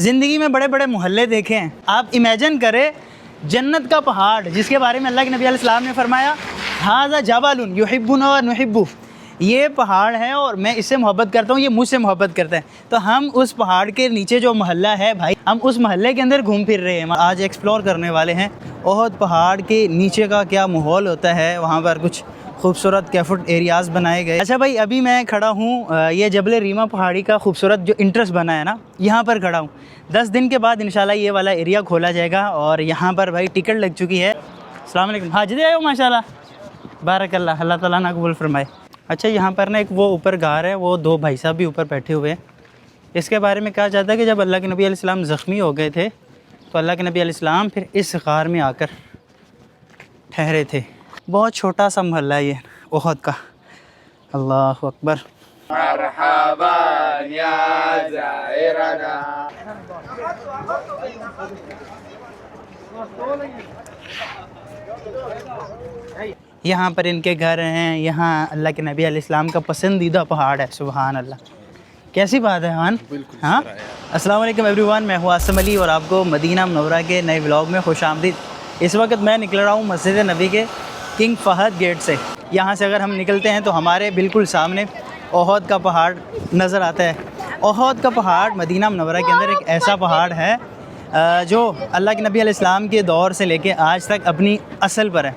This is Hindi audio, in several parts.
ज़िंदगी में बड़े बड़े मोहल्ले देखे हैं। आप इमेजिन करें जन्नत का पहाड़ जिसके बारे में अल्लाह के नबी अलैहि सलाम ने फरमाया हाज़ा जबलुन युहिब्बुना व नुहिब्बु, ये पहाड़ है और मैं इससे मोहब्बत करता हूँ, ये मुझसे मोहब्बत करता है। तो हम उस पहाड़ के नीचे जो मोहल्ला है भाई, हम उस मोहल्ले के अंदर घूम फिर रहे हैं। आज एक्सप्लोर करने वाले हैं ओहद पहाड़ के नीचे का क्या माहौल होता है, वहाँ पर कुछ खूबसूरत कैफुट एरियाज़ बनाए गए। अच्छा भाई, अभी मैं खड़ा हूँ ये जबल रीमा पहाड़ी का खूबसूरत जो इंट्रेस्ट बना है ना, यहाँ पर खड़ा हूँ। 10 दिन के बाद इंशाल्लाह ये वाला एरिया खोला जाएगा और यहाँ पर भाई टिकट लग चुकी है। अस्सलाम वालेकुम, हाजिर आए हो माशाल्लाह, बारकल्लाह, अल्लाह ताला ना कबूल फरमाए। अच्छा, यहाँ पर ना एक वो ऊपर गार है, वो 2 भाई साहब भी ऊपर बैठे हुए हैं। इसके बारे में कहा जाता है कि जब अल्लाह के नबी अलैहिस्सलाम ज़ख्मी हो गए थे तो अल्लाह के नबी अलैहिस्सलाम फिर इस गार में आकर ठहरे थे। बहुत छोटा सा मोहल्ला है ये ओहद का। अल्लाह अकबर। मरहबा या ज़ाइरना। यहाँ पर इनके घर हैं, यहाँ अल्लाह के नबी अलैहिस्सलाम का पसंदीदा पहाड़ है। सुबहान अल्लाह, कैसी बात है हान। हाँ, अस्सलाम वालेकुम एवरीवन, मैं हूँ आसिम अली और आपको मदीना मुनव्वरा के नए व्लॉग में खुशामदीद। इस वक्त मैं निकल रहा हूँ मस्जिद नबी के किंग फहद गेट से। यहाँ से अगर हम निकलते हैं तो हमारे बिल्कुल सामने ओहद का पहाड़ नज़र आता है। ओहद का पहाड़ मदीना मुनव्वरा के अंदर एक ऐसा पहाड़ है जो अल्लाह के नबी अलैहिस्सलाम के दौर से लेके आज तक अपनी असल पर है।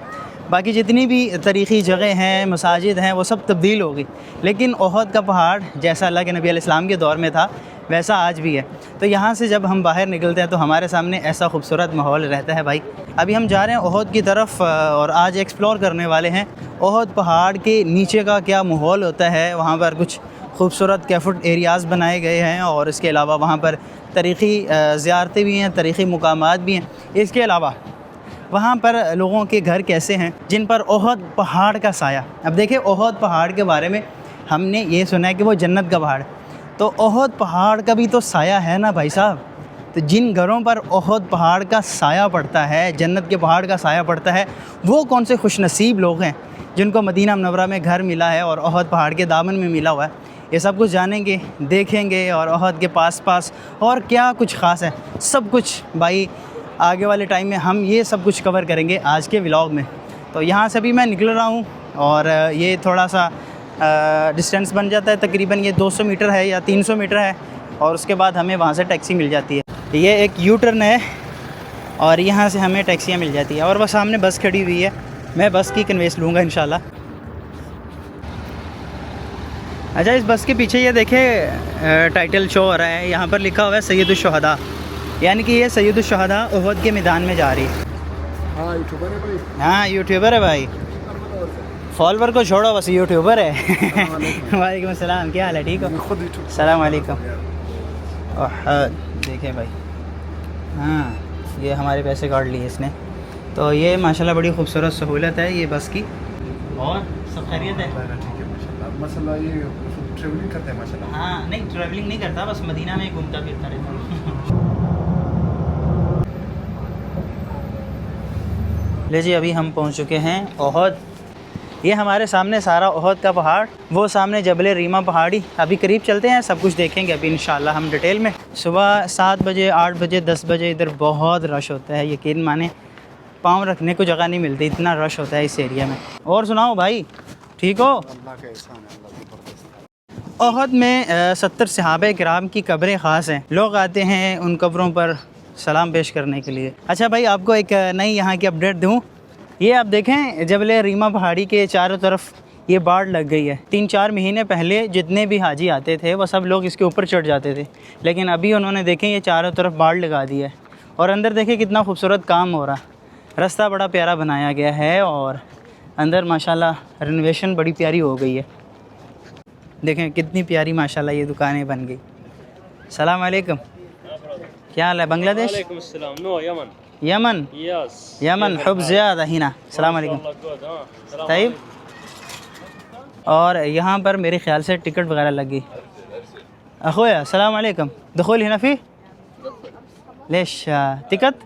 बाकी जितनी भी तारीख़ी जगह हैं, मसाजिद हैं, वो सब तब्दील हो गई, लेकिन ओहद का पहाड़ जैसा अल्लाह के नबी अलैहिस्सलाम के दौर में था वैसा आज भी है। तो यहाँ से जब हम बाहर निकलते हैं तो हमारे सामने ऐसा खूबसूरत माहौल रहता है भाई। अभी हम जा रहे हैं ओहद की तरफ और आज एक्सप्लोर करने वाले हैं ओहद पहाड़ के नीचे का क्या माहौल होता है। वहाँ पर कुछ खूबसूरत कैफुट एरियाज़ बनाए गए हैं और इसके अलावा वहाँ पर तारीख़ी ज़ियारतें भी हैं, तारीख़ी मुकामात भी हैं। इसके अलावा वहाँ पर लोगों के घर कैसे हैं जिन पर ओहद पहाड़ का साया। अब देखिए, ओहद पहाड़ के बारे में हमने ये सुना है कि वो जन्नत का पहाड़ है, तो ओहद पहाड़ का भी तो साया है ना भाई साहब। तो जिन घरों पर ओहद पहाड़ का साया पड़ता है, जन्नत के पहाड़ का साया पड़ता है, वो कौन से खुशनसीब लोग हैं जिनको मदीना मुनव्वरा में घर मिला है और ओहद पहाड़ के दामन में मिला हुआ है। ये सब कुछ जानेंगे, देखेंगे और ओहद के पास और क्या कुछ ख़ास है, सब कुछ भाई आगे वाले टाइम में हम ये सब कुछ कवर करेंगे आज के व्लॉग में। तो यहाँ से भी मैं निकल रहा हूँ और ये थोड़ा सा डिस्टेंस बन जाता है, तकरीबन ये 200 मीटर है या 300 मीटर है और उसके बाद हमें वहाँ से टैक्सी मिल जाती है। ये एक यू टर्न है और यहाँ से हमें टैक्सियाँ मिल जाती है और वह सामने बस खड़ी हुई है। मैं बस की कन्वेंस लूँगा इंशाल्लाह। अच्छा, इस बस के पीछे ये देखें टाइटल शो हो रहा है, यहाँ पर लिखा हुआ है सैयदुश शुहदा, यानी कि ये सैयदुश शुहदा ओहद के मैदान में जा रही है। हाँ, यूट्यूबर है भाई। हाँ, यूट्यूबर है भाई, फॉलोवर को छोड़ो, बस यूट्यूबर है। वालेकुम अस्सलाम, क्या हाल है, ठीक हो? सलाम वालेकुम। देखें भाई, हाँ ये हमारे पैसे काट लिए इसने। तो ये माशाल्लाह बड़ी खूबसूरत सहूलत है ये बस की। और सब खैरियत है? मसला ये ट्रैवलिंग करते हैं माशाल्लाह। हाँ, नहीं ट्रैवलिंग नहीं करता, बस मदीना में घूमता फिरता रहता हूँ। ले जी, अभी हम पहुँच चुके हैं ओहद। ये हमारे सामने सारा ओहद का पहाड़, वो सामने जबल रीमा पहाड़ी। अभी करीब चलते हैं, सब कुछ देखेंगे अभी इंशाल्लाह हम डिटेल में। सुबह 7 बजे, 8 बजे, 10 बजे इधर बहुत रश होता है, यकीन माने पाँव रखने को जगह नहीं मिलती, इतना रश होता है इस एरिया में। और सुनाओ भाई, ठीक हो? ओहद में 70 सहाबा किराम की कब्रें ख़ास हैं, लोग आते हैं उन कब्रों पर सलाम पेश करने के लिए। अच्छा भाई, आपको एक नई यहाँ की अपडेट दूँ। ये आप देखें, जबल रीमा पहाड़ी के चारों तरफ ये बाढ़ लग गई है। 3-4 महीने पहले जितने भी हाजी आते थे वो सब लोग इसके ऊपर चढ़ जाते थे, लेकिन अभी उन्होंने देखें ये चारों तरफ बाढ़ लगा दी है। और अंदर देखें कितना खूबसूरत काम हो रहा, रास्ता बड़ा प्यारा बनाया गया है और अंदर माशाल्लाह रेनोवेशन बड़ी प्यारी हो गई है। देखें कितनी प्यारी माशाल्लाह ये दुकानें बन गई। सलाम वालेकुम, क्या हाल है? बांग्लादेश? वालेकुम अस्सलाम। No, Yemen. Yemen? Yes, Yemen हुब ज़्यादा हिना। सलाम वालेकुम। तैब। और यहाँ पर मेरे ख्याल से टिकट वगैरह लगी। अखोया सलाम वालेकुम, दखूल हिना फी लेश टिकट?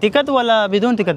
टिकट वला बिदून टिकट?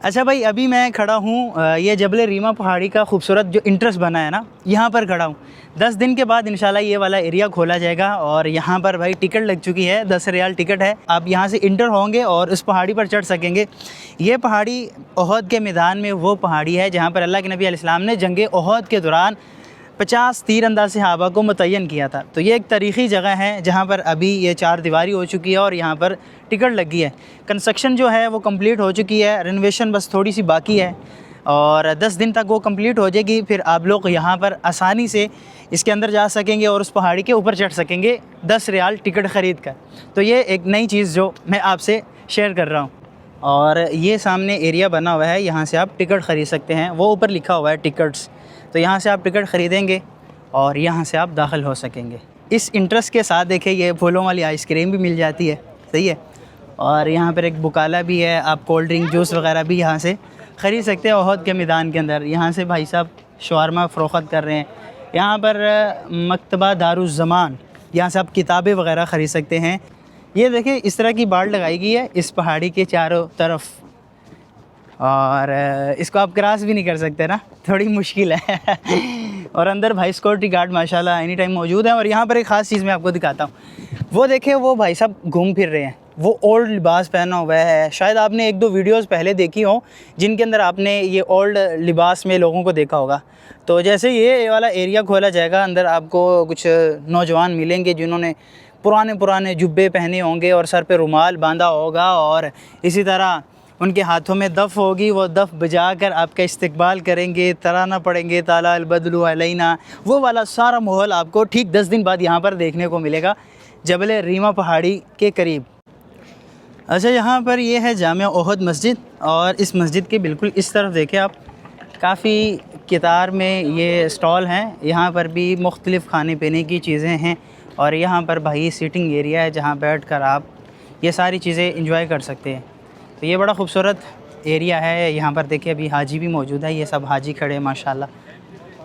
अच्छा भाई, अभी मैं खड़ा हूँ ये जबल रीमा पहाड़ी का खूबसूरत जो इंट्रेस्ट बना है ना, यहाँ पर खड़ा हूँ। 10 दिन के बाद इंशाल्लाह ये वाला एरिया खोला जाएगा और यहाँ पर भाई टिकट लग चुकी है, 10 रियाल टिकट है। आप यहाँ से इंटर होंगे और उस पहाड़ी पर चढ़ सकेंगे। ये पहाड़ी ओहद के मैदान में वो पहाड़ी है जहाँ पर अल्लाह के नबी अलैहिस्सलाम ने जंग ओहद के दौरान 50 तीरंदाज सहाबा को मुतय्यन किया था। तो ये एक तारीख़ी जगह है जहाँ पर अभी ये 4 दीवारी हो चुकी है और यहाँ पर टिकट लगी है। कंस्ट्रक्शन जो है वो कंप्लीट हो चुकी है, रेनोवेशन बस थोड़ी सी बाकी है और 10 दिन तक वो कंप्लीट हो जाएगी। फिर आप लोग यहाँ पर आसानी से इसके अंदर जा सकेंगे और उस पहाड़ी के ऊपर चढ़ सकेंगे 10 रियाल टिकट ख़रीद कर। तो ये एक नई चीज़ जो मैं आपसे शेयर कर रहा हूँ। और ये सामने एरिया बना हुआ है, यहाँ से आप टिकट ख़रीद सकते हैं। वो ऊपर लिखा हुआ है टिकट्स, तो यहाँ से आप टिकट ख़रीदेंगे और यहाँ से आप दाखिल हो सकेंगे। इस इंटरेस्ट के साथ देखिए ये फूलों वाली आइसक्रीम भी मिल जाती है, सही है। और यहाँ पर एक बुकाला भी है, आप कोल्ड ड्रिंक जूस वगैरह भी यहाँ से ख़रीद सकते हैं ओहद के मैदान के अंदर। यहाँ से भाई साहब शवारमा फ़रोख्त कर रहे हैं। यहाँ पर मकतबा दारुज़्ज़मान, यहाँ से आप किताबें वगैरह ख़रीद सकते हैं। ये देखिए इस तरह की बाड़ लगाई गई है इस पहाड़ी के चारों तरफ और इसको आप क्रॉस भी नहीं कर सकते ना, थोड़ी मुश्किल है। और अंदर भाई सिक्योरिटी गार्ड माशाल्लाह एनी टाइम मौजूद है। और यहाँ पर एक ख़ास चीज़ मैं आपको दिखाता हूँ, वो देखिए वो भाई साहब घूम फिर रहे हैं, वो ओल्ड लिबास पहना हुआ है। शायद आपने 1-2 वीडियोस पहले देखी हो जिनके अंदर आपने ये ओल्ड लिबास में लोगों को देखा होगा। तो जैसे ये वाला एरिया खोला जाएगा, अंदर आपको कुछ नौजवान मिलेंगे जिन्होंने पुराने जुब्बे पहने होंगे और सर पे रुमाल बांधा होगा और इसी तरह उनके हाथों में दफ़ होगी। वो दफ़ बजा कर आपका इस्तकबाल करेंगे, तराना पढ़ेंगे ताला अल बदलु अलैना। वो वाला सारा माहौल आपको ठीक 10 दिन बाद यहाँ पर देखने को मिलेगा जबल रीमा पहाड़ी के करीब। अच्छा, यहाँ पर ये है जामिया ओहद मस्जिद और इस मस्जिद के बिल्कुल इस तरफ देखें आप, काफ़ी कितार में ये स्टॉल हैं। यहाँ पर भी मुख्तलिफ़ खाने पीने की चीज़ें हैं और यहाँ पर भाई सीटिंग एरिया है जहाँ बैठकर आप ये सारी चीज़ें एंजॉय कर सकते हैं। तो ये बड़ा खूबसूरत एरिया है। यहाँ पर देखिए अभी हाजी भी मौजूद है, ये सब हाजी खड़े हैं माशाल्लाह।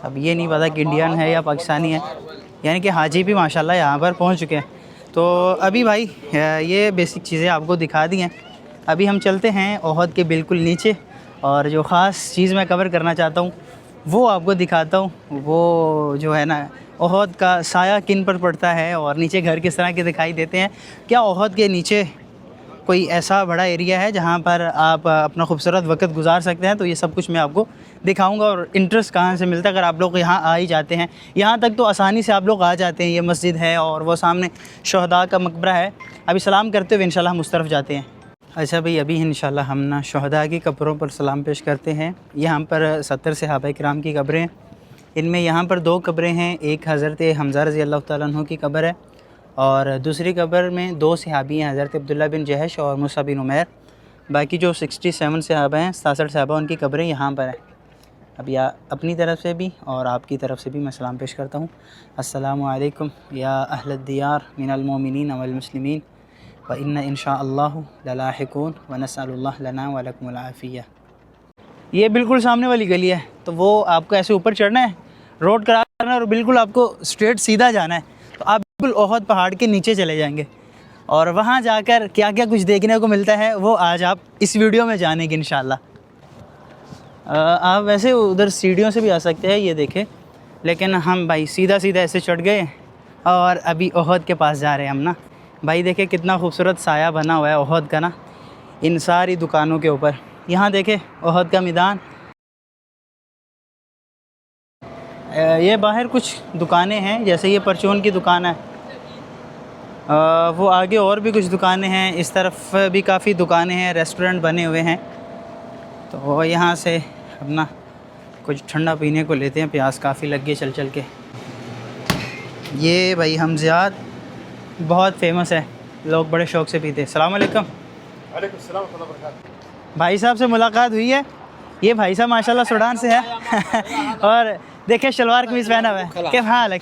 अब ये नहीं पता कि इंडियन है या पाकिस्तानी है, यानी कि हाजी भी माशाल्लाह यहाँ पर पहुँच चुके हैं। तो अभी भाई ये बेसिक चीज़ें आपको दिखा दी हैं। अभी हम चलते हैं ओहद के बिल्कुल नीचे और जो ख़ास चीज़ मैं कवर करना चाहता हूँ वो आपको दिखाता हूँ। वो जो है ना, ओहद का साया किन पर पड़ता है और नीचे घर किस तरह के दिखाई देते हैं। क्या ओहद के नीचे कोई ऐसा बड़ा एरिया है जहाँ पर आप अपना खूबसूरत वक्त गुजार सकते हैं? तो ये सब कुछ मैं आपको दिखाऊंगा। और इंटरेस्ट कहाँ से मिलता है अगर आप लोग यहाँ आ ही जाते हैं, यहाँ तक तो आसानी से आप लोग आ जाते हैं। ये मस्जिद है और वो सामने शहदा का मकबरा है। अभी सलाम करते हुए इंशाल्लाह हम उस तरफ जाते हैं। अच्छा भाई, अभी इंशाल्लाह हम ना शहदा की कब्रों पर सलाम पेश करते हैं। यहाँ पर 70 सहाबा किराम की कब्रें हैं। इनमें यहाँ पर 2 कब्रें हैं, एक हज़रत हमज़ा रज़ी अल्लाह तआला अन्हु की कब्र है और दूसरी कब्र में 2 सहाबी हैं, हज़रत अब्दुल्ला बिन जहश और मूसा बिन उमैर। बाकी जो 67 सहाबा हैं, 67 सहाबा, उनकी कब्रें यहाँ पर हैं। अब या अपनी तरफ से भी और आपकी तरफ से भी मैं सलाम पेश करता हूँ। अस्सलामु अलैकुम या अहल दियार मिनल मोमिनीन वल मुस्लिमीन व इन्ना इंशाअल्लाहु ललाहिकून व नसअलुल्लाह लना व लकुमुल आफिया। ये बिल्कुल सामने वाली गली है, तो वो आपको ऐसे ऊपर चढ़ना है, रोड क्रॉस करना है और बिल्कुल आपको स्ट्रेट सीधा जाना है। तो आप बिल्कुल ओहद पहाड़ के नीचे चले जाएंगे और वहाँ जाकर क्या क्या कुछ देखने को मिलता है वो आज आप इस वीडियो में जानेंगे इंशाल्लाह। आप वैसे उधर सीढ़ियों से भी आ सकते हैं, ये देखें, लेकिन हम भाई सीधा ऐसे चढ़ गए और अभी ओहद के पास जा रहे हैं हम ना। भाई देखें कितना खूबसूरत साया बना हुआ है ओहद का ना, इन सारी दुकानों के ऊपर। यहाँ देखें ओहद का मैदान। ये बाहर कुछ दुकानें हैं, जैसे ये परचून की दुकान है, वो आगे और भी कुछ दुकानें हैं। इस तरफ भी काफ़ी दुकानें हैं, रेस्टोरेंट बने हुए हैं। तो यहाँ से अपना कुछ ठंडा पीने को लेते हैं, प्यास काफ़ी लग गई चल के। ये भाई हमज़ियात बहुत फेमस है, लोग बड़े शौक़ से पीते हैं। अस्सलाम वालेकुम। वालेकुम सलाम व रहमतुल्लाह। भाई साहब से मुलाकात हुई है। ये भाई साहब माशाल्लाह सूडान से है और देखिए शलवार कमीज़ पहना हुआ है। कैफ हालक?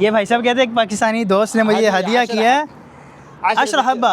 ये भाई साहब कहते हैं एक पाकिस्तानी दोस्त ने मुझे हदिया किया है 10 हब्बा।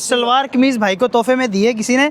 सलवार कमीज़ भाई को तोहफे में दिए किसी ने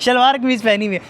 शलवार कमीज पहनी हुई है।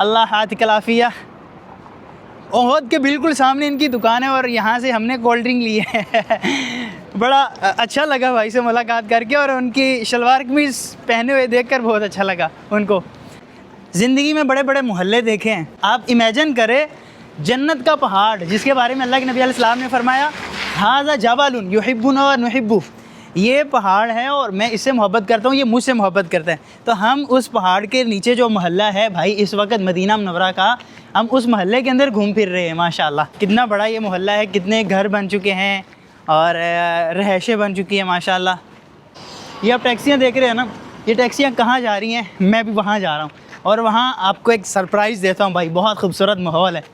अल्लाह हातिकल आफिया। ओहद के बिल्कुल सामने इनकी दुकान है और यहाँ से हमने कोल्ड ड्रिंक ली है। बड़ा अच्छा लगा भाई से मुलाकात करके और उनकी शलवार कमीज पहने हुए देखकर बहुत अच्छा लगा उनको। ज़िंदगी में बड़े बड़े मोहल्ले देखे हैं, आप इमेजिन करें जन्नत का पहाड़ जिसके बारे में अल्लाह के नबी अलैहिस्सलाम ने फरमाया हाज़ा जबलुन युहिब्बुना व नुहिब्बु, ये पहाड़ है और मैं इससे मोहब्बत करता हूँ, ये मुझसे मोहब्बत करता है। तो हम उस पहाड़ के नीचे जो मोहल्ला है भाई इस वक्त मदीना मुनव्वरा का, हम उस मोहल्ले के अंदर घूम फिर रहे हैं। माशाल्लाह कितना बड़ा ये मोहल्ला है, कितने घर बन चुके हैं और रहायशें बन चुकी हैं माशाल्लाह। ये आप टैक्सियाँ देख रहे हैं ना, ये टैक्सियाँ कहाँ जा रही हैं, मैं भी वहाँ जा रहा हूँ और वहाँ आपको एक सरप्राइज़ देता हूँ भाई। बहुत खूबसूरत माहौल है,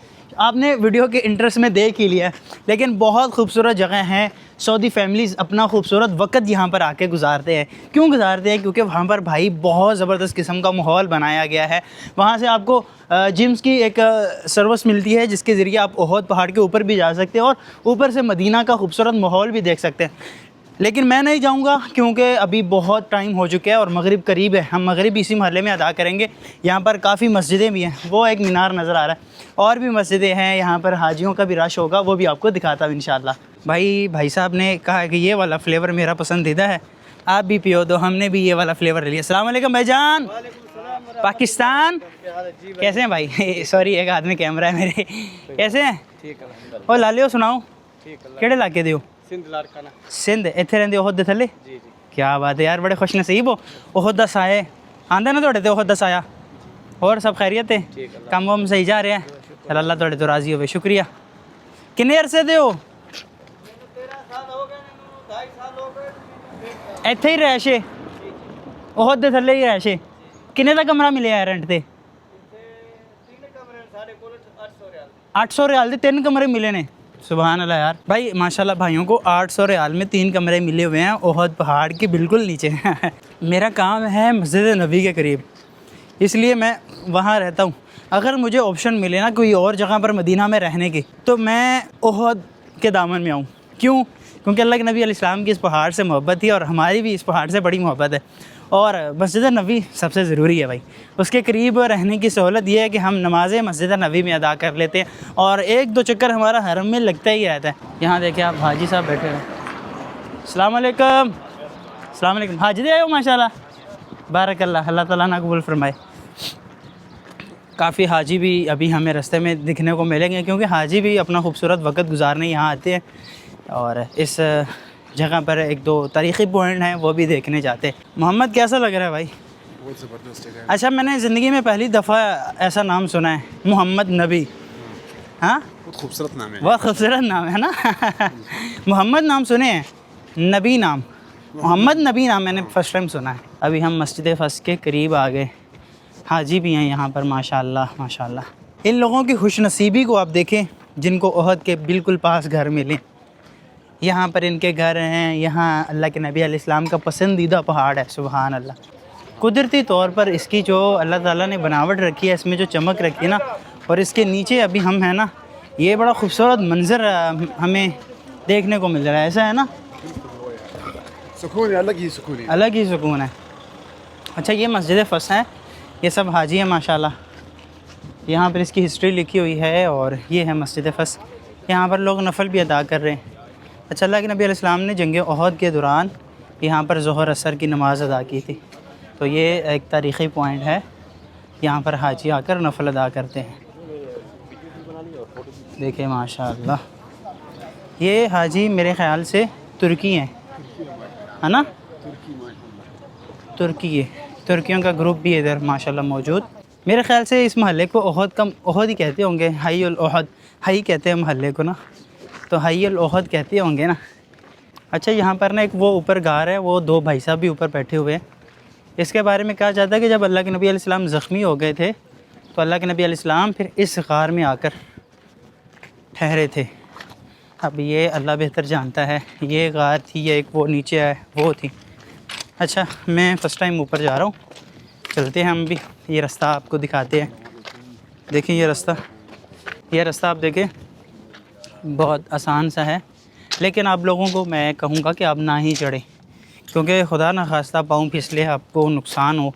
आपने वीडियो के इंटरेस्ट में देख ही लिया है, लेकिन बहुत खूबसूरत जगह हैं। सऊदी फैमिलीज़ अपना खूबसूरत वक्त यहाँ पर आके गुजारते हैं। क्यों गुजारते हैं? क्योंकि वहाँ पर भाई बहुत ज़बरदस्त किस्म का माहौल बनाया गया है। वहाँ से आपको जिम्स की एक सर्विस मिलती है जिसके ज़रिए आप ओहद पहाड़ के ऊपर भी जा सकते हैं और ऊपर से मदीना का खूबसूरत माहौल भी देख सकते हैं। लेकिन मैं नहीं जाऊंगा क्योंकि अभी बहुत टाइम हो चुका है और मगरिब करीब है। हम मगरिब इसी मोहल्ले में अदा करेंगे। यहाँ पर काफ़ी मस्जिदें भी हैं, वो एक मीनार नज़र आ रहा है और भी मस्जिदें हैं। यहाँ पर हाजियों का भी रश होगा, वो भी आपको दिखाता हूँ इंशाल्लाह। भाई साहब ने कहा कि ये वाला फ्लेवर मेरा पसंदीदा है, आप भी पियो, तो हमने भी ये वाला फ्लेवर ले लिया। अस्सलाम वालेकुम भाईजान, पाकिस्तान कैसे हैं भाई? सॉरी एक हाथ में कैमरा है मेरे। कैसे हैं? और लालियो सुनाओ केड़े इलाके दे हो? सिंध इत्थे रहिंदे ओहद दे थल्ले? जी। क्या बात है यार, बड़े खुश नसीब हो। ओहद दा साया आंदा ना तुहाडे ते ओहद दा साया? और सब खैरियत है? कम वम सही जा रहे हैं? चल अल्लाह तुहाडे तो राज़ी होवे, शुक्रिया। किन्ने अरसे दे हो? ਇੱਥੇ ਹੀ ਰਹਿਸ਼ੇ ओहद दे थल्ले ही रहशे। किन्ने दा कमरा मिले है रेंट ते? 800 रियाल दे 3 कमरे मिले ने। सुभान अल्लाह यार भाई, माशाल्लाह भाइयों को 800 रियाल में 3 कमरे मिले हुए हैं ओहद पहाड़ के बिल्कुल नीचे। मेरा काम है मस्जिद नबी के करीब, इसलिए मैं वहाँ रहता हूँ। अगर मुझे ऑप्शन मिले ना कोई और जगह पर मदीना में रहने की, तो मैं ओहद के दामन में आऊँ। क्यों? क्योंकि अल्लाह के नबी अलैहिस्सलाम की इस पहाड़ से मोहब्बत थी और हमारी भी इस पहाड़ से बड़ी मोहब्बत है। और मस्जिद नबी सबसे ज़रूरी है भाई, उसके करीब रहने की सहूलत ये है कि हम नमाज़ें मस्जिद नबी में अदा कर लेते हैं और 1-2 चक्कर हमारा हरम में लगता ही रहता है। यहाँ देखिए आप हाजी साहब बैठे हैं। अस्सलाम वालेकुम। अस्सलाम वालेकुम। हाजी दे आए हो माशाल्लाह, बारकल्लाह, अल्लाह ताला ना कबूल फरमाए। काफ़ी हाजी भी अभी हमें रास्ते में दिखने को मिलेंगे क्योंकि हाजी भी अपना खूबसूरत वक्त गुजारने यहाँ आते हैं और इस जगह पर 1-2 तारीख़ी पॉइंट हैं वो भी देखने जाते हैं। मोहम्मद कैसा लग रहा है भाई? बहुत ज़बरदस्त है। अच्छा, मैंने ज़िंदगी में पहली दफ़ा ऐसा नाम सुना है, मोहम्मद नबी। हाँ, बहुत खूबसूरत नाम है। बहुत खूबसूरत नाम है ना। मोहम्मद नाम सुने हैं, नबी नाम, मोहम्मद नबी नाम मैंने फ़र्स्ट टाइम सुना है। अभी हम मस्जिद फ़स के करीब आ गए। हाजी भी हैं यहाँ पर माशाल्लाह माशाल्लाह। इन लोगों की खुशनसीबी को आप देखें जिनको ओहद के बिल्कुल पास घर मिले। यहाँ पर इनके घर हैं, यहाँ अल्लाह के नबी अलैहिस्सलाम का पसंदीदा पहाड़ है। सुभान अल्लाह, कुदरती तौर पर इसकी जो अल्लाह ताला ने बनावट रखी है, इसमें जो चमक रखी है ना, और इसके नीचे अभी हम हैं ना, ये बड़ा खूबसूरत मंज़र हमें देखने को मिल रहा है। ऐसा है ना, सुकून है, अलग ही सुकून है। अलग ही सुकून है। अच्छा, ये मस्जिद फ़स है, ये सब हाजी हैं माशाल्लाह। यहाँ पर इसकी हिस्ट्री लिखी हुई है और ये है मस्जिद फ़स। यहाँ पर लोग नफल भी अदा कर रहे हैं। अच्छा, अल्लाह के नबी अलैहिस्सलाम ने जंग ओहद के दौरान यहाँ पर ज़ोहर असर की नमाज़ अदा की थी, तो ये एक तारीख़ी पॉइंट है। यहाँ पर हाजी आकर नफल अदा करते हैं। देखिए माशाअल्लाह, ये हाजी मेरे ख़्याल से तुर्की हैं, है ना? तुर्की है, तुर्कियों का ग्रुप भी इधर माशाल्लाह मौजूद। मेरे ख़्याल से इस महल्ले को ओहद ही कहते होंगे, हाई उल ओहद, हाई कहते हैं महल्ले को ना, तो हाई उल ओहद कहते होंगे ना। अच्छा, यहाँ पर ना एक वो ऊपर गार है, वो 2 भाई साहब भी ऊपर बैठे हुए हैं। इसके बारे में कहा जाता है कि जब अल्लाह के नबी अलैहिस्सलाम ज़ख्मी हो गए थे तो अल्लाह के नबी अलैहिस्सलाम फिर इस गार में आकर ठहरे थे। अब ये अल्लाह बेहतर जानता है, ये गार थी या एक वो नीचे है वो थी। अच्छा, मैं फ़र्स्ट टाइम ऊपर जा रहा हूँ, चलते हैं हम भी। ये रास्ता आपको दिखाते हैं। देखिए ये रास्ता आप देखें, बहुत आसान सा है, लेकिन आप लोगों को मैं कहूँगा कि आप ना ही चढ़ें, क्योंकि खुदा न खास्ता पाँव फिसले, आपको नुकसान हो,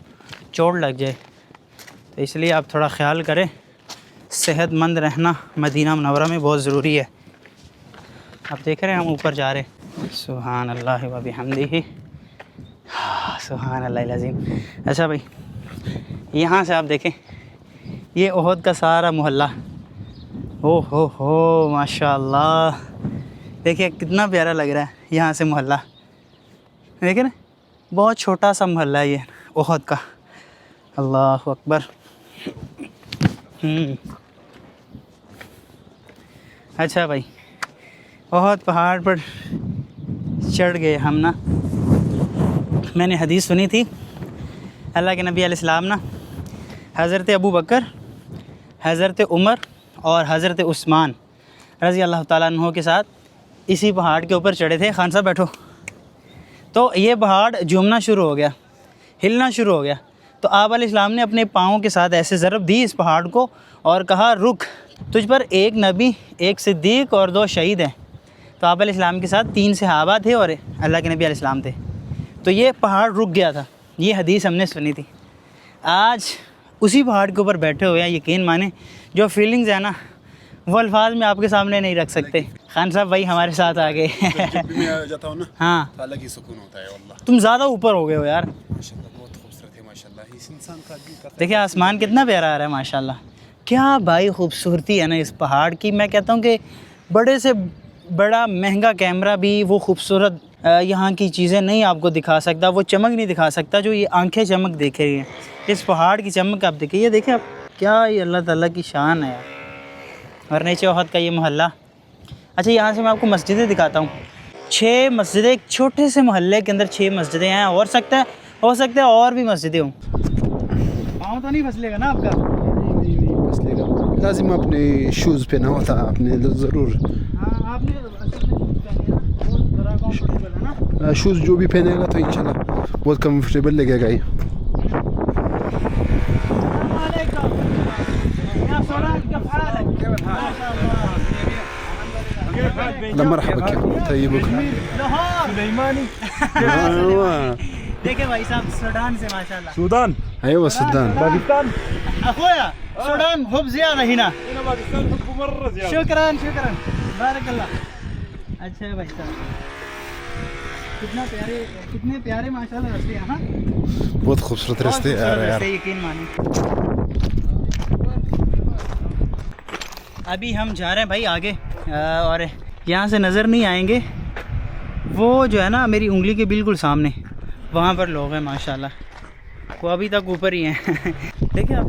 चोट लग जाए। तो इसलिए आप थोड़ा ख्याल करें। सेहतमंद रहना मदीना मुनव्वरा में बहुत ज़रूरी है। आप देख रहे हैं हम ऊपर जा रहे हैं। सुभान अल्लाह व बिहम्दिही, सुभान अल्लाह अज़ीम। अच्छा भाई, यहाँ से आप देखें ये ओहद का सारा मोहल्ला, ओ हो माशाअल्लाह, देखिए कितना प्यारा लग रहा है यहाँ से मोहल्ला। देखें ना, बहुत छोटा सा मोहल्ला है ये ओहद का। अल्लाह अकबर। अच्छा भाई, ओहद पहाड़ पर चढ़ गए हम ना। मैंने हदीस सुनी थी, अल्लाह के नबी अलैहिस्सलाम ना हज़रत अबू बकर, हज़रत उमर और हज़रत उस्मान रज़ी अल्लाह ताला अन्हो के साथ इसी पहाड़ के ऊपर चढ़े थे। खान साहब बैठो। तो ये पहाड़ झूमना शुरू हो गया, हिलना शुरू हो गया। तो आप अलैहिस्सलाम ने अपने पाँव के साथ ऐसे ज़रब दी इस पहाड़ को और कहा, रुक, तुझ पर एक नबी, एक सिद्दीक़ और 2 शहीद हैं। तो आप अलैहिस्सलाम के साथ 3 सहाबा थे और अल्लाह के नबी अलैहिस्सलाम थे। तो ये पहाड़ रुक गया था। ये हदीस हमने सुनी थी। आज उसी पहाड़ के ऊपर बैठे हुए हैं। यकीन माने जो फीलिंग्स है ना, वो अल्फाज में आपके सामने नहीं रख सकते। खान साहब भाई हमारे साथ आ गए। जब भी मैं जाता हूँ ना, हाँ, तो अलग ही सुकून होता है वल्लाह। तुम ज़्यादा ऊपर हो गए हो यार। माशाल्लाह बहुत खूबसूरत है माशाल्लाह। इस इंसान का दिल करता देखिए आसमान कितना प्यारा आ रहा है माशाल्लाह। क्या भाई खूबसूरती है ना इस पहाड़ की। मैं कहता हूँ कि बड़े से बड़ा महंगा कैमरा भी वो खूबसूरत यहाँ की चीज़ें नहीं आपको दिखा सकता, वो चमक नहीं दिखा सकता जो ये आंखें चमक देख रही हैं। इस पहाड़ की चमक आप देखिए, ये देखें आप, क्या ये अल्लाह ताला की शान है यार। और नीचे ओहद का ये मोहल्ला। अच्छा, यहाँ से मैं आपको मस्जिदें दिखाता हूँ। 6 मस्जिदें, एक छोटे से मोहल्ले के अंदर 6 मस्जिदें हैं। और हो सकता है और भी मस्जिदें हों। पाँव तो नहीं फसलेगा ना आपका? नहीं फसलेगा। लाजिम अपने शूज़ पहना होता आपने ज़रूर। हाँ, आपने ना शूज़ जो भी पहनेगा तो इंशाल्लाह बहुत कंफर्टेबल लगेगा ये। मरहबा तय्यबुक। देखिए भाई साहब, सूडान से माशाल्लाह। सूडान, अयवा सूडान, पाकिस्तान। अखोया सूडान खूब ज़्यादा हिना। शुक्रान शुक्रान, बारकल्लाह। अच्छा भाई साहब, कितने प्यारे माशाल्लाह रास्ते हैं। हाँ, बहुत खूबसूरत रास्ते आ रहे हैं यार। यकीन माने। अभी हम जा रहे हैं भाई आगे, और यहाँ से नज़र नहीं आएंगे। वो जो है ना मेरी उंगली के बिल्कुल सामने, वहाँ पर लोग हैं माशाल्लाह, वो अभी तक ऊपर ही हैं। देखिए आप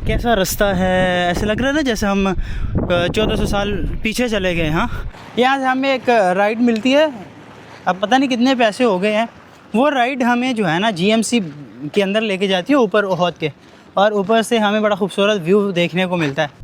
कैसा रास्ता है, ऐसे लग रहा है ना जैसे हम 1400 साल पीछे चले गए। हाँ, यहाँ से हमें एक राइड मिलती है, अब पता नहीं कितने पैसे हो गए हैं। वो राइड हमें जो है ना GMC के अंदर लेके जाती है ऊपर ओहद के, और ऊपर से हमें बड़ा खूबसूरत व्यू देखने को मिलता है।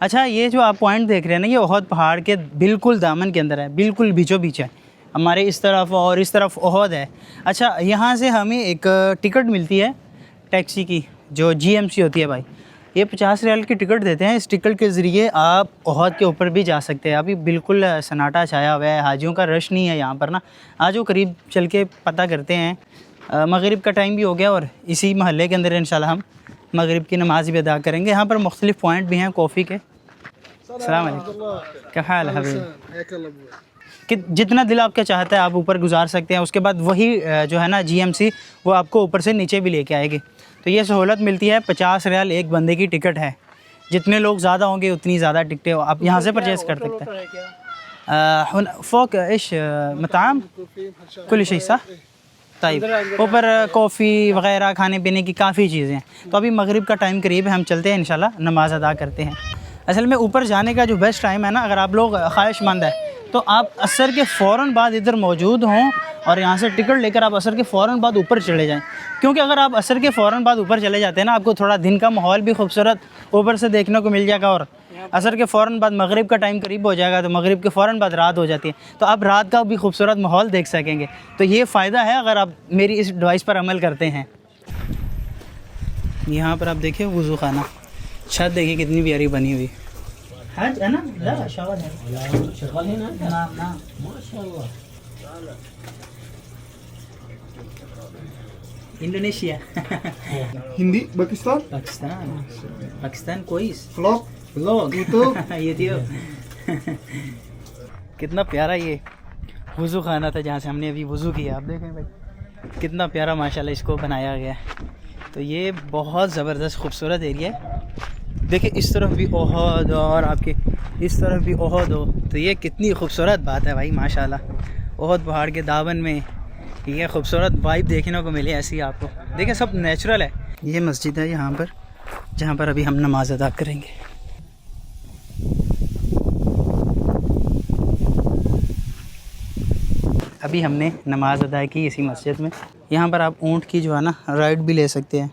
अच्छा, ये जो आप पॉइंट देख रहे हैं ना, ये ओहद पहाड़ के बिल्कुल दामन के अंदर है, बिल्कुल बीचों बीच है। हमारे इस तरफ और इस तरफ ओहद है। अच्छा, यहाँ से हमें एक टिकट मिलती है टैक्सी की, जो GMC होती है भाई। ये 50 रियाल की टिकट देते हैं। इस टिकट के ज़रिए आप ओहद के ऊपर भी जा सकते हैं। अभी बिल्कुल सन्नाटा छाया हुआ है, हाजियों का रश नहीं है यहाँ पर ना। आज वो करीब चल के पता करते हैं। मगरिब का टाइम भी हो गया और इसी महल्ले के अंदर इंशाल्लाह हम मगरिब की नमाज़ भी अदा करेंगे। यहाँ पर मुख्तलिफ़ पॉइंट भी हैं कॉफ़ी के। अस्सलाम वालेकुम, क्या हाल है हबीब? कि जितना दिल आपका चाहता है आप ऊपर गुजार सकते हैं। उसके बाद वही जो है ना GMC वो आपको ऊपर से नीचे भी लेके आएगी। तो ये सहूलत मिलती है। 50 रियाल एक बंदे की टिकट है। जितने लोग ज़्यादा होंगे उतनी ज़्यादा टिकटें आप यहाँ से परचेज़ कर सकते हैं। फ़ोक इश मताम कुल शई सा ताइब, ऊपर कॉफ़ी वग़ैरह खाने पीने की काफ़ी चीज़ें हैं। तो अभी मगरिब का टाइम करीब है, हम चलते हैं इंशाल्लाह नमाज़ अदा करते हैं। असल में ऊपर जाने का जो बेस्ट टाइम है ना, अगर आप लोग ख्वाहिशमंद है तो आप असर के फ़ौरन बाद इधर मौजूद हों और यहाँ से टिकट लेकर आप असर के फ़ौरन बाद ऊपर चले जाएं। क्योंकि अगर आप असर के फ़ौरन बाद ऊपर चले जाते हैं ना, आपको थोड़ा दिन का माहौल भी खूबसूरत ऊपर से देखने को मिल जाएगा और असर के फ़ौरन बाद मगरिब का टाइम करीब हो जाएगा, तो मगरिब के फ़ौरन बाद रात हो जाती है, तो आप रात का भी खूबसूरत माहौल देख सकेंगे। तो ये फ़ायदा है अगर आप मेरी इस एडवाइस पर अमल करते हैं। यहाँ पर आप देखिए वज़ू खाना, छत देखिए कितनी प्यारी बनी हुई है ना। ला शगल है ना माशाअल्लाह। इंडोनेशिया हिंदी पाकिस्तान पाकिस्तान कोई व्लॉग लोग यूट्यूब यूट्यूब कितना प्यारा ये वज़ू खाना था जहाँ से हमने अभी वज़ू किया। आप देखें भाई कितना प्यारा माशाल्लाह इसको बनाया गया है। तो ये बहुत ज़बरदस्त खूबसूरत एरिया है। देखिए इस तरफ भी ओहद और आपके इस तरफ भी ओहद हो, तो ये कितनी खूबसूरत बात है भाई माशाल्लाह। ओहद पहाड़ के दामन में ये खूबसूरत वाइब देखने को मिले ऐसी आपको। देखिए सब नेचुरल है। ये मस्जिद है यहाँ पर जहाँ पर अभी हम नमाज अदा करेंगे। अभी हमने नमाज अदा की इसी मस्जिद में। यहाँ पर आप ऊँट की जो है ना राइड भी ले सकते हैं।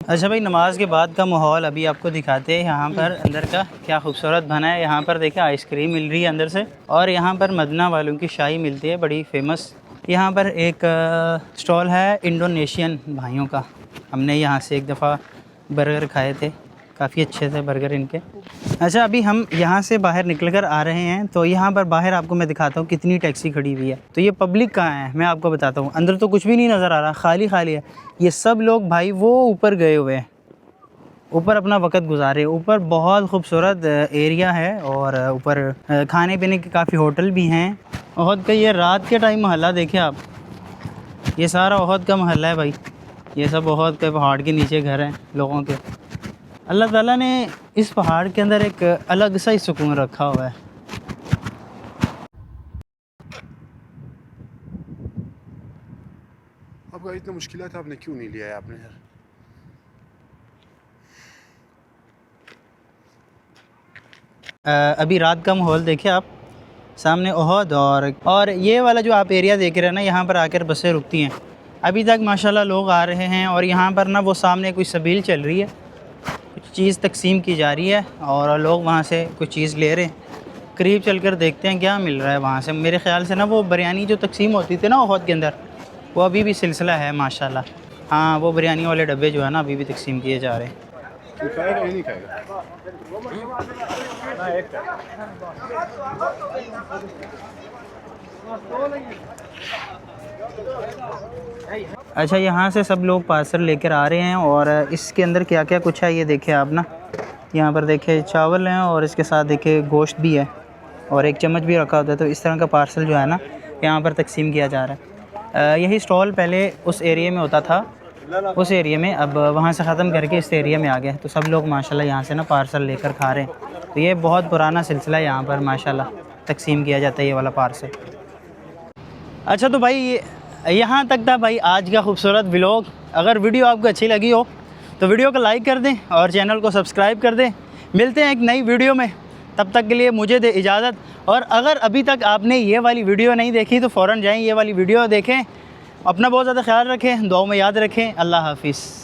अच्छा भाई नमाज के बाद का माहौल अभी आपको दिखाते हैं। यहाँ पर अंदर का क्या खूबसूरत बना है। यहाँ पर देखिए आइसक्रीम मिल रही है अंदर से, और यहाँ पर मदना वालों की शाही मिलती है बड़ी फेमस। यहाँ पर एक स्टॉल है इंडोनेशियन भाइयों का। हमने यहाँ से एक दफ़ा बर्गर खाए थे, काफ़ी अच्छे थे बर्गर इनके। अच्छा अभी हम यहाँ से बाहर निकल कर आ रहे हैं, तो यहाँ पर बाहर आपको मैं दिखाता हूँ कितनी टैक्सी खड़ी हुई है। तो ये पब्लिक कहाँ है मैं आपको बताता हूँ। अंदर तो कुछ भी नहीं नज़र आ रहा, खाली खाली है। ये सब लोग भाई वो ऊपर गए हुए हैं, ऊपर अपना वक्त गुजारे। ऊपर बहुत खूबसूरत एरिया है और ऊपर खाने पीने के काफ़ी होटल भी हैं। ओहद का ये रात के टाइम मोहल्ला देखिए आप, ये सारा ओहद का मोहल्ला है भाई। ये सब ओहद के पहाड़ के नीचे घर हैं लोगों के। अल्लाह ताला ने इस पहाड़ के अंदर एक अलग सा ही सुकून रखा हुआ है। आपका इतना मुश्किलात आपने क्यों नहीं लिया है आपने यार? अभी रात का माहौल देखिए आप, सामने ओहद और ये वाला जो आप एरिया देख रहे हैं ना, यहाँ पर आकर बसें रुकती हैं। अभी तक माशाल्लाह लोग आ रहे हैं और यहाँ पर ना वो सामने कोई सबील चल रही है, कुछ चीज़ तकसीम की जा रही है और लोग वहाँ से कुछ चीज़ ले रहे हैं। करीब चलकर देखते हैं क्या मिल रहा है वहाँ से। मेरे ख्याल से ना वो बिरयानी जो तकसीम होती थी ना ओहद के अंदर, वो अभी भी सिलसिला है माशाल्लाह। हाँ वो बिरयानी वाले डब्बे जो है ना अभी भी तकसीम किए जा रहे हैं। खाएगा या नहीं खाएगा? अच्छा यहाँ से सब लोग पार्सल लेकर आ रहे हैं और इसके अंदर क्या क्या कुछ है ये देखिए आप ना। यहाँ पर देखिए चावल हैं और इसके साथ देखिए गोश्त भी है और एक चम्मच भी रखा होता है। तो इस तरह का पार्सल जो है ना यहाँ पर तकसीम किया जा रहा है। यही स्टॉल पहले उस एरिया में होता था, उस एरिया में, अब वहाँ से ख़त्म करके इस एरिया में आ गया। तो सब लोग माशाल्लाह यहाँ से ना पार्सल लेकर खा रहे हैं। तो ये बहुत पुराना सिलसिला है, यहाँ पर माशाल्लाह तकसीम किया जाता है ये वाला पार्सल। अच्छा तो भाई यहाँ तक था भाई आज का खूबसूरत व्लॉग। अगर वीडियो आपको अच्छी लगी हो तो वीडियो को लाइक कर दें और चैनल को सब्सक्राइब कर दें। मिलते हैं एक नई वीडियो में, तब तक के लिए मुझे दे इजाज़त। और अगर अभी तक आपने ये वाली वीडियो नहीं देखी तो फ़ौरन जाएं ये वाली वीडियो देखें। अपना बहुत ज़्यादा ख्याल रखें, दुआओं में याद रखें। अल्लाह हाफिज़।